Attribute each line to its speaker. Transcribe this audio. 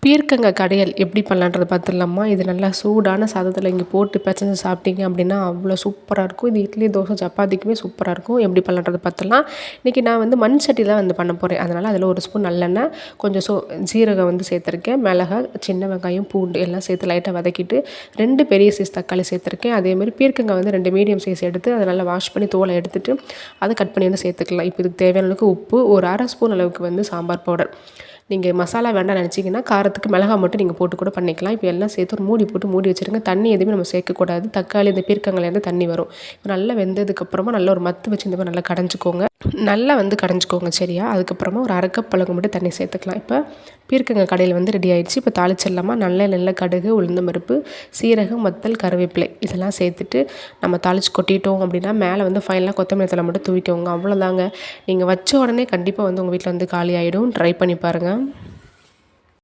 Speaker 1: பீர்க்கங்காய் கடையல் எப்படி பண்ணலான்றத பார்த்துடலாமா. இது நல்லா சூடான சாதத்தில் இங்கே போட்டு பிசைஞ்சு சாப்பிட்டீங்க அப்படின்னா அவ்வளோ சூப்பராக இருக்கும். இது இட்லி, தோசை, சப்பாத்திக்குமே சூப்பராக இருக்கும். எப்படி பண்ணலான்றத பார்த்துடலாம். இன்றைக்கி நான் வந்து மண் சட்டி தான் வந்து பண்ண போகிறேன். அதனால் அதில் 1 ஸ்பூன் நல்லெண்ணெய், கொஞ்சம் ஜீரகம் வந்து சேர்த்துருக்கேன், மிளகாய், சின்ன வெங்காயம், பூண்டு எல்லாம் சேர்த்து லைட்டாக வதக்கிட்டு 2 பெரிய சைஸ் தக்காளி சேர்த்துருக்கேன். அதேமாதிரி பீர்க்கங்காய் வந்து 2 மீடியம் சைஸ் எடுத்து அதை நல்லா வாஷ் பண்ணி தோலை எடுத்துட்டு அதை கட் பண்ணி வந்து சேர்த்துக்கலாம். இப்போ இதுக்கு தேவையான அளவுக்கு உப்பு, ஒரு 1/2 ஸ்பூன் அளவுக்கு வந்து சாம்பார் பவுடர். நீங்கள் மசாலா வேண்டாம்னு நினச்சிங்கன்னா காரத்துக்கு மிளகாய் மட்டும் நீங்கள் போட்டு கூட பண்ணிக்கலாம். இப்போ எல்லாம் சேர்த்து ஒரு மூடி போட்டு மூடி வச்சுருங்க. தண்ணி எதுவுமே நம்ம சேர்க்கக்கூடாது. தக்காளி இந்த பீர்க்கங்காயிலேருந்து தண்ணி வரும். இப்போ நல்லா வெந்ததுக்கப்புறமா நல்ல ஒரு மத்து வச்சு இந்த மாதிரி நல்லா கடைஞ்சிக்கோங்க. நல்லா வந்து கடைஞ்சிக்கோங்க சரியா. அதுக்கப்புறமா ஒரு 1/2 கப் அளவுக்கு மட்டும் தண்ணி சேர்த்துக்கலாம். இப்போ பீர்க்கங்காய் கடையில் வந்து ரெடி ஆகிடுச்சு. இப்போ தாளிச்சிடலாமா. நல்ல கடுகு, உளுந்தம்பருப்பு, சீரகம், வத்தல், கருவேப்பிலை இதெல்லாம் சேர்த்துட்டு நம்ம தாளித்து கொட்டிட்டோம் அப்படின்னா மேலே வந்து ஃபைனலாக கொத்தமல்லி தழை மட்டும் தூவிக்கோங்க. அவ்வளோதாங்க. நீங்கள் வச்ச உடனே கண்டிப்பாக வந்து உங்கள் வீட்டில் வந்து காலி ஆகிடும். ட்ரை பண்ணி பாருங்கள்.